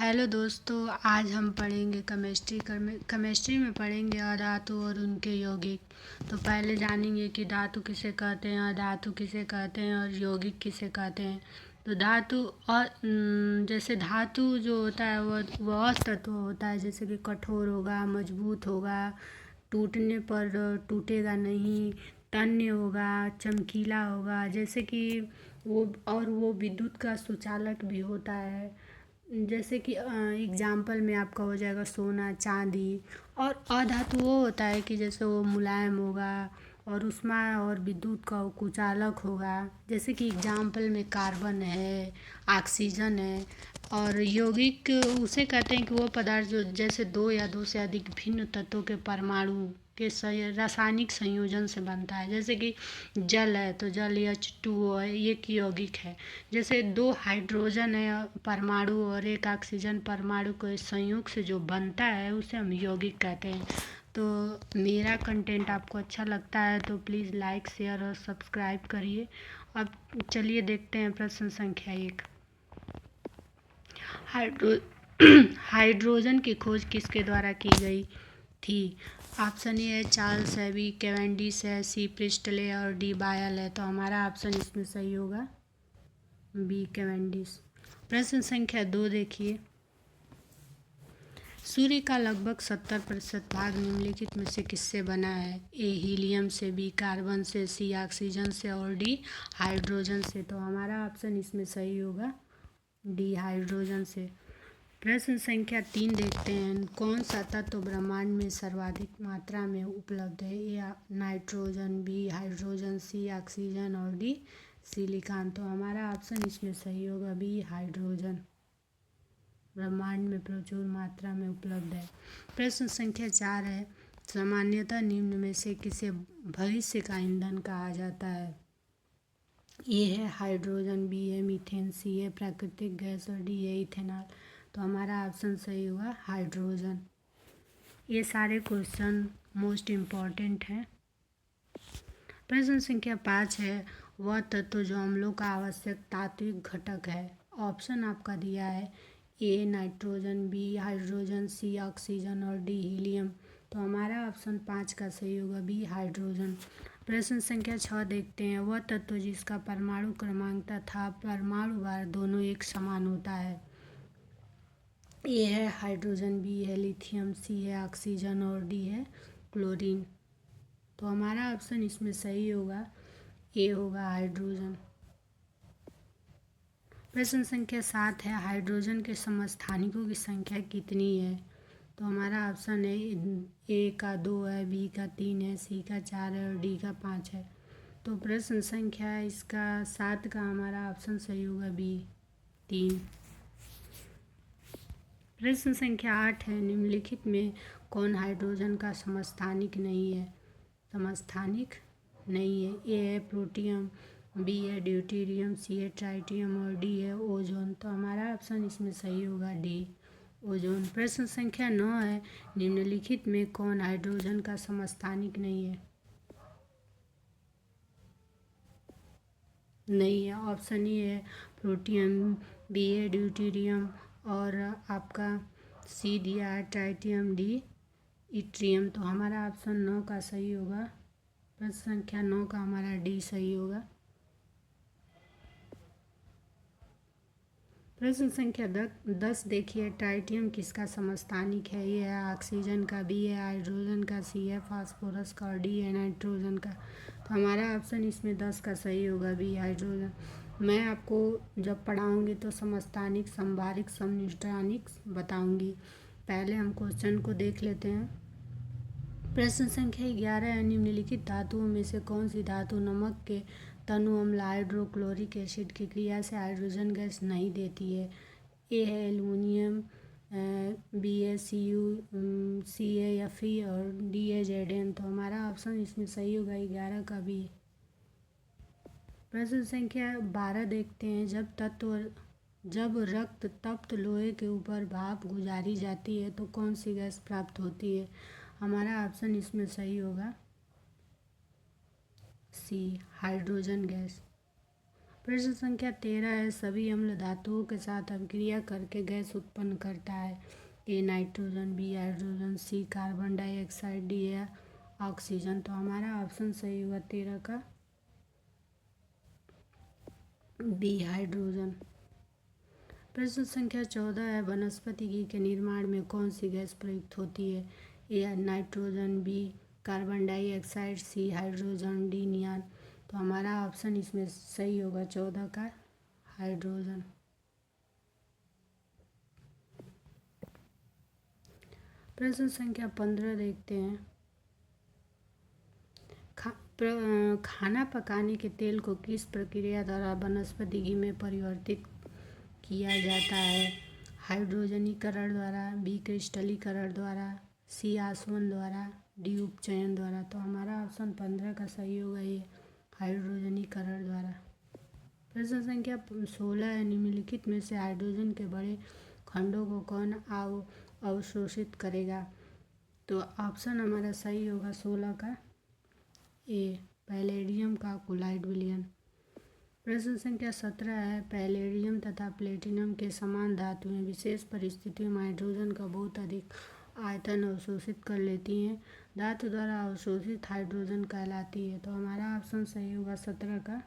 Hello दोस्तों, आज हम पढ़ेंगे केमिस्ट्री में पढ़ेंगे अधातु और उनके यौगिक। तो पहले जानेंगे कि धातु किसे कहते हैं, अधातु किसे कहते हैं और यौगिक किसे कहते हैं। तो धातु और जैसे धातु जो होता है वह तत्व होता है, जैसे कि कठोर होगा, मजबूत होगा, टूटने पर टूटेगा नहीं, तन्य होगा, चमकीला होगा, जैसे कि वो विद्युत का सुचालक भी होता है। जैसे कि एग्जाम्पल में आपका हो जाएगा सोना, चांदी। और अधातु वो होता है कि जैसे वो मुलायम होगा और ऊष्मा और विद्युत का वो कुचालक होगा। जैसे कि एग्जाम्पल में कार्बन है, ऑक्सीजन है। और यौगिक उसे कहते हैं कि वो पदार्थ जो जैसे दो या दो से अधिक भिन्न तत्वों के परमाणु के रासायनिक संयोजन से बनता है। जैसे कि जल है तो जल H2O है, ये एक यौगिक है। जैसे दो हाइड्रोजन है परमाणु और एक ऑक्सीजन परमाणु के संयोग से जो बनता है उसे हम यौगिक कहते हैं। तो मेरा कंटेंट आपको अच्छा लगता है तो प्लीज़ लाइक, शेयर और सब्सक्राइब करिए। अब चलिए देखते हैं प्रश्न संख्या 1। हाइड्रो हाइड्रोजन की खोज किसके द्वारा की गई थी? ऑप्शन ए है चार्ल्स है, बी कैवेंडिश है, सी प्रिस्टले और डी बायल है। तो हमारा ऑप्शन इसमें सही होगा बी कैवेंडिश। प्रश्न संख्या 2 देखिए। सूर्य का लगभग 70% भाग निम्नलिखित में से किससे बना है? ए हीलियम से, बी कार्बन से, सी ऑक्सीजन से और डी हाइड्रोजन से। तो हमारा ऑप्शन इसमें सही होगा डी हाइड्रोजन से। प्रश्न संख्या 3 देखते हैं। कौन सा तत्व ब्रह्मांड में सर्वाधिक मात्रा में उपलब्ध है? A nitrogen, B hydrogen, C oxygen और डी सिलिकॉन। तो हमारा ऑप्शन इसमें सही होगा बी हाइड्रोजन, ब्रह्मांड में प्रचुर मात्रा में उपलब्ध है। प्रश्न संख्या 4 है। सामान्यतः निम्न में से किसे भविष्य का ईंधन कहा जाता है? ए है हाइड्रोजन, बी है मीथेन, सी है प्राकृतिक गैस और डी है इथेनॉल। तो हमारा ऑप्शन सही होगा हाइड्रोजन। ये सारे क्वेश्चन मोस्ट इम्पॉर्टेंट हैं। प्रश्न संख्या 5 है। वह तत्व जो अम्लों का आवश्यक तात्विक घटक है। ऑप्शन आपका दिया है A nitrogen, B hydrogen, C oxygen और डी हीलियम। तो हमारा ऑप्शन 5 का सही होगा बी हाइड्रोजन। प्रश्न संख्या 6 देखते हैं। वह तत्व जिसका परमाणु क्रमांक तथा परमाणु भार दोनों एक समान होता है। ए है हाइड्रोजन, बी है लिथियम, सी है ऑक्सीजन और डी है क्लोरीन। तो हमारा ऑप्शन इसमें सही होगा ए होगा हाइड्रोजन। प्रश्न संख्या 7 है। हाइड्रोजन के समस्थानिकों की संख्या कितनी है? तो हमारा ऑप्शन है ए का 2 है, बी का 3 है, सी का 4 है और डी का 5 है। तो प्रश्न संख्या इसका 7 का हमारा ऑप्शन सही होगा बी 3। प्रश्न संख्या 8 है। निम्नलिखित में कौन हाइड्रोजन का समस्थानिक नहीं है? समस्थानिक नहीं है। ए है प्रोटियम, बी है ड्यूटेरियम, सी है ट्राइटियम और डी है ओजोन। तो हमारा ऑप्शन इसमें सही होगा डी ओजोन। प्रश्न संख्या 9 है। निम्नलिखित में कौन हाइड्रोजन का समस्थानिक नहीं है? नहीं है। ऑप्शन ए है प्रोटियम, बी है ड्यूटेरियम और आपका सी दिया है ट्राइटियम, डी इट्रियम। तो हमारा ऑप्शन 9 का सही होगा। प्रश्न संख्या 9 का हमारा डी सही होगा। प्रश्न संख्या 10 देखिए। ट्राइटियम किसका समस्थानिक है? ये है ऑक्सीजन का, बी है हाइड्रोजन का, सी है फास्फोरस का और डी है नाइट्रोजन का। तो हमारा ऑप्शन इसमें 10 का सही होगा बी हाइड्रोजन। मैं आपको जब पढ़ाऊँगी तो समस्थानिक, संभारिक, समनिष्ठानिक बताऊँगी। पहले हम क्वेश्चन को देख लेते हैं। प्रश्न संख्या 11 है। निम्नलिखित धातुओं में से कौन सी धातु नमक के तनु अम्ल हाइड्रोक्लोरिक एसिड की क्रिया से हाइड्रोजन गैस नहीं देती है? ए है एल्युमिनियम, बी है सी है Fe और डी है Zn। तो हमारा ऑप्शन इसमें सही होगा 11 का बी। प्रश्न संख्या 12 देखते हैं। जब रक्त तप्त लोहे के ऊपर भाप गुजारी जाती है तो कौन सी गैस प्राप्त होती है? हमारा ऑप्शन इसमें सही होगा सी हाइड्रोजन गैस। प्रश्न संख्या 13 है, सभी अम्ल धातुओं के साथ अभिक्रिया करके गैस उत्पन्न करता है। A nitrogen, B hydrogen, C carbon dioxide, D है ऑक्सीजन। तो हमारा ऑप्शन सही होगा 13 का बी हाइड्रोजन। प्रश्न संख्या 14 है, वनस्पति घी के निर्माण में कौन सी गैस प्रयुक्त होती है? A nitrogen, B carbon dioxide, C hydrogen, D neon. तो हमारा ऑप्शन इसमें सही होगा 14 का हाइड्रोजन। प्रश्न संख्या 15 देखते हैं, खाना पकाने के तेल को किस प्रक्रिया द्वारा वनस्पति घी में परिवर्तित किया जाता है? हाइड्रोजनीकरण द्वारा, बी क्रिस्टलीकरण द्वारा, सी आसवन द्वारा, डी उपचयन द्वारा। तो हमारा ऑप्शन 15 का सही होगा ये हाइड्रोजनीकरण द्वारा। प्रश्न संख्या 16 है, निम्नलिखित में से हाइड्रोजन के बड़े खंडों को कौन अवशोषित करेगा? तो ऑप्शन हमारा सही होगा 16 का ए पैलेडियम का कोलाइड विलयन। प्रश्न संख्या 17 है, पैलेडियम तथा प्लेटिनम के समान धातुएं विशेष परिस्थितियों में हाइड्रोजन का बहुत अधिक आयतन अवशोषित कर लेती हैं, धातु द्वारा अवशोषित हाइड्रोजन कहलाती है। तो हमारा ऑप्शन सही होगा 17 का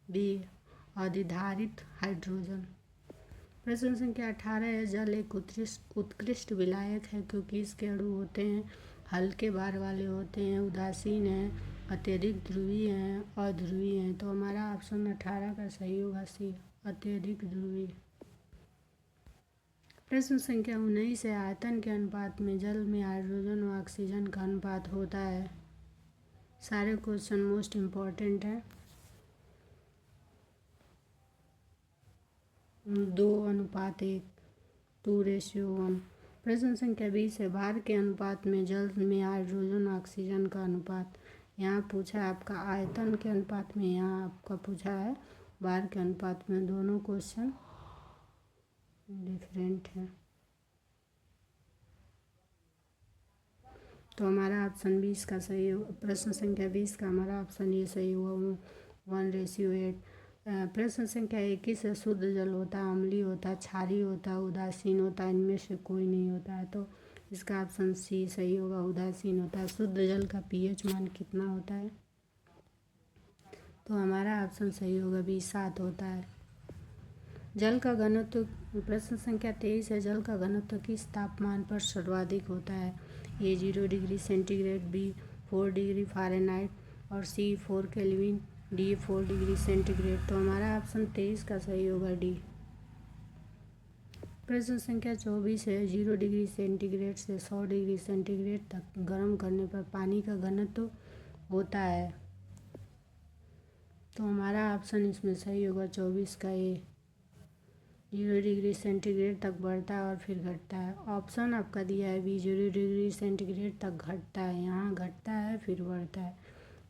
बी अधिधारित हाइड्रोजन। प्रश्न संख्या 18 है, जल एक उत्कृष्ट विलायक है क्योंकि इसके अणु होते हैं हल्के भार वाले होते हैं, उदासीन हैं, अत्यधिक ध्रुवीय हैं, अध्रुवीय हैं। तो हमारा ऑप्शन 18 का सही होगा सी अत्यधिक ध्रुवीय। प्रश्न संख्या 19 है, आयतन के अनुपात में जल में हाइड्रोजन और ऑक्सीजन का अनुपात होता है। सारे क्वेश्चन मोस्ट इम्पॉर्टेंट है। 2:1, 2:1। प्रश्न संख्या 20 है, भार के अनुपात में जल में हाइड्रोजन ऑक्सीजन का अनुपात। यहाँ पूछा है आपका आयतन के अनुपात में, यहाँ आपका पूछा है भार के अनुपात में। दोनों क्वेश्चन डिफरेंट है। तो हमारा ऑप्शन 20 का सही हो, प्रश्न संख्या 20 का हमारा ऑप्शन ये सही हुआ 1:8। प्रश्न संख्या 21 है, शुद्ध जल होता है, अम्लीय होता है, क्षारीय होता है, उदासीन होता है, इनमें से कोई नहीं होता है। तो इसका ऑप्शन सी सही होगा, उदासीन होता है। शुद्ध जल का पीएच मान कितना होता है? तो हमारा ऑप्शन सही होगा 7 होता है। जल का घनत्व, प्रश्न संख्या 23 है, जल का घनत्व किस तापमान पर सर्वाधिक होता है? A 0 degree centigrade, B 4 degree Fahrenheit और C 4 Kelvin, D 4 degree centigrade. तो हमारा ऑप्शन 23 का सही होगा डी। प्रश्न संख्या 24 है, 0 डिग्री सेंटीग्रेड से 100 डिग्री सेंटीग्रेड तक गर्म करने पर पानी का घनत्व होता है। तो हमारा ऑप्शन इसमें सही होगा 24 का ए। 0 डिग्री सेंटीग्रेड तक बढ़ता है और फिर घटता है। ऑप्शन आपका दिया है बी 0 डिग्री सेंटीग्रेड तक घटता है, यहाँ घटता है फिर बढ़ता है।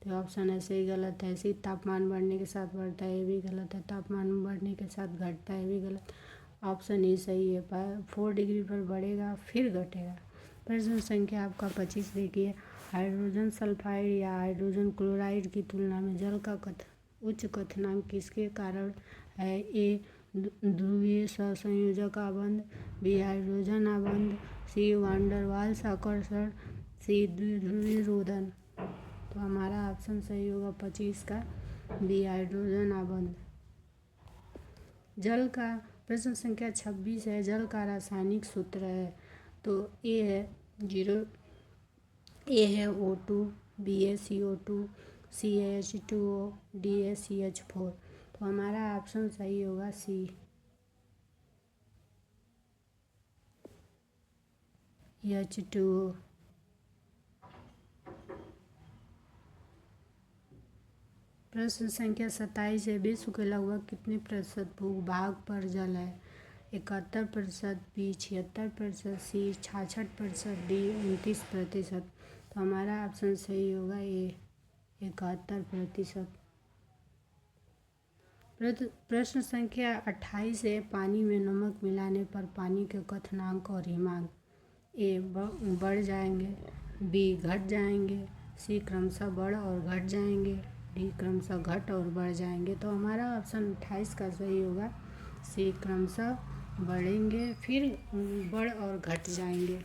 तो ऑप्शन ऐसे ही गलत है। ऐसे ही तापमान बढ़ने के साथ बढ़ता है, ये भी गलत है। तापमान बढ़ने के साथ घटता है, ये भी गलत। ऑप्शन ए सही है, 4 डिग्री पर बढ़ेगा फिर घटेगा। प्रश्न संख्या आपका 25 देखिए, हाइड्रोजन सल्फाइड या हाइड्रोजन क्लोराइड की तुलना में जल का उच्च क्वथनांक किसके कारण है? ए ध्रुवीय सहसंयोजक आबंध, बी हाइड्रोजन आबंध, सी वांडर वाल्स आकर्षण, सी द्विध्रुवीय रोधन। तो हमारा ऑप्शन सही होगा 25 का बी हाइड्रोजन आबंध। जल का, प्रश्न संख्या 26 है, जल का रासायनिक सूत्र है। तो ए है O2, बी है CO2, सी है H2O, डी है CH4। तो हमारा ऑप्शन सही होगा सी H2O। प्रश्न संख्या 27 है, विश्व के लगभग कितने प्रतिशत भूभाग पर जल है? 71%, बी 76%, सी 66%, डी 29%। तो हमारा ऑप्शन सही होगा ए 71%। प्रश्न संख्या 28 है, पानी में नमक मिलाने पर पानी के क्वथनांक और हिमांक ए बढ़ जाएंगे, बी घट जाएंगे, सी क्रमशः बढ़ और घट जाएंगे, डी क्रमशः घट और बढ़ जाएंगे। तो हमारा ऑप्शन 28 का सही होगा, सी क्रमशः बढ़ेंगे फिर बढ़ और घट जाएंगे।